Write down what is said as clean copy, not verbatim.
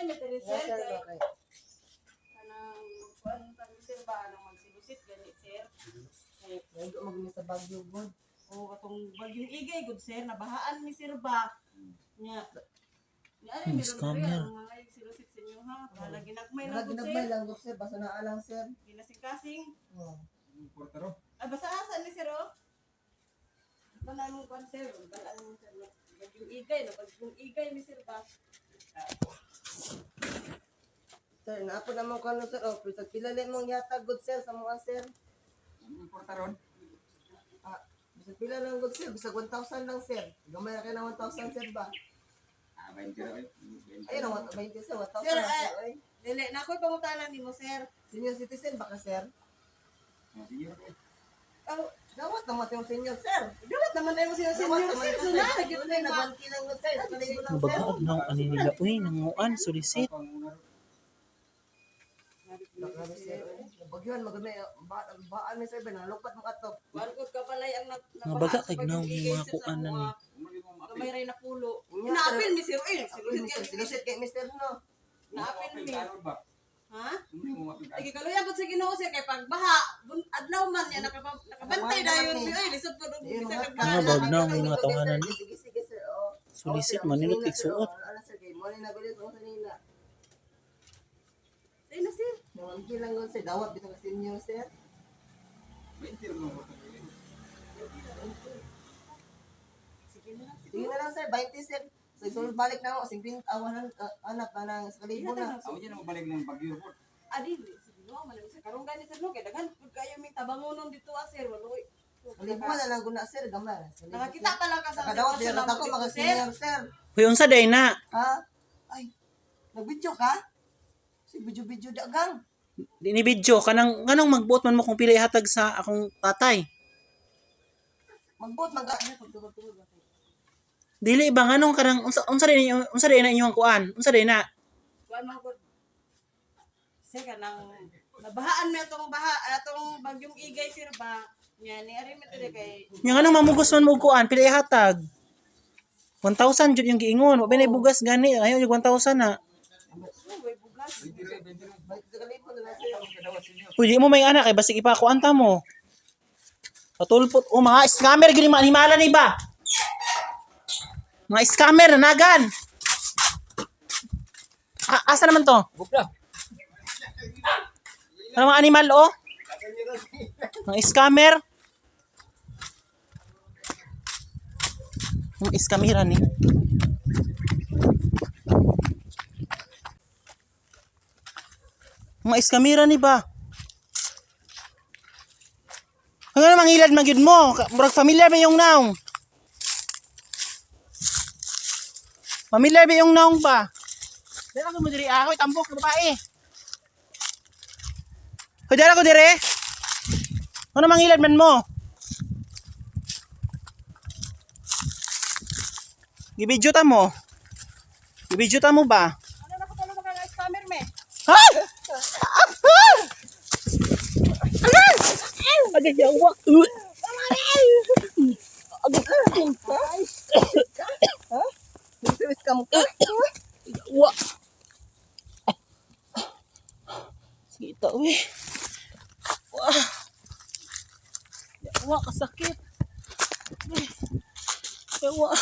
Niari may tiri sir. Sir, okay. Kanang kuan kami sir ba nang magsilusit gani sir. Nandito mag sa Baguio good. O katong bagyong igay good sir nabahaan ni sir ba. Nya. Niari meron scammer. mga silusit sa inyo ha. Wala ginagmay lang good Ginagmay sir. lang good sir, basta naalang sir. Ginasing-kasing. Oh. Portero. Ah, basta asa ni sir oh. Banan mo kuan sir, banan mo sir. Bagyong igay na bagyong igay ni sir ba. Sir, naapod naman ko ano sir, oh, pisag pilali mong yata good sir sa mga sir. Portero. Ah, bisag pila lang good sir, bisag 1,000 lang sir. Gamay na kayo ng 1,000 sir ba? 20 ra. Ayun ang 20 sir, 1,000 Sir, lang sir. Ay, dili na ako'y pangutanan nimo sir. senior citizen baka sir? Sige. Oh, dawat naman yung senior sir. Dapat naman tayo sila senior sir. So na, nagyot na yung mga. Nagwanti lang good sir, paligo lang sir. Nabagaad na ang ani nila. Uy, nanguan, sulisit. Grabe sir. Bagyuhan magmay baan ni sir ben lupat mo ato. Barcode ka palay ang Nabaga kay gnaw yung mga kuan na ni. Kamay ray na pulo. Naapil ni sir eh. Silusit kay Mr. no. Naapil mi. Ha? Ay, Ay kaluya gud sa Ginoo sir kay pagbaha adlaw man niya nakabantay dayon mi ay lisod ko dog bisa Mga bagnaw may mga tawanan. Sige sige sir. Oh. Sulisit man nilot tigsuot. Ano sir kay mo ni nabilit mo sa nila. Ay na sir. Nawanti lang good sir, dawat bitaw ka senior sir. 20 ra mo. Sige na. Sige na lang sir, 20 sir. So isulod balik na ako 50 anak na nang sa kalibo na. Ako diyan mo balik ng Baguio po. Adi sige no man sir karong gani sir no kay daghan pud kayo mi tabangonon dito sir waloy. Kalibo na lang guna sir, gamay. Nakakita pa lang ka sa Kadawat sir ako mga senior sir. Uy, unsa day na? Ha? Ay, nag-video ka? Si video-video dagang. Di ni video kanang magbuot man mo kung pila ihatag sa akong tatay. Magbuot mag Dili ba nganong kanang unsa day na inyong kuan? Unsa day na? Kuan man gud. Sir kanang nabahaan mi atong bagyong igay sir ba. Nya ni ari mi tiri kay Yung anong mamugos man mo og kuan pila ihatag? 1,000 jud yung giingon. Wa ba na bugas gani. Ayo yung 1,000 na. way bugas. 20 ra. kalibo na sir. Uy, di mo may anak kay basig ipakuanta mo. Patulpot o mga scammer gini mga animala ni ba? Mga scammer nagan. Asa naman to? Bukla. Ano mga animal oh? Mga scammer. Mga scammer ni. Mga scammer ni ba? Ano mangilad magyud mo? Murag familiar ba yung naong? Familiar ba yung naong ba? Dala ko mo diri ako, tambok babae. Hoy, dala ko diri. Ano mangilad man mo? Gibidyo ta mo. Gibidyo ta mo ba? Ano na ko tolo mga scammer me? Ha? Agad yung wak. Service ka mo. Wak. Sige ito, uwi. Wak, kasakit. Wak.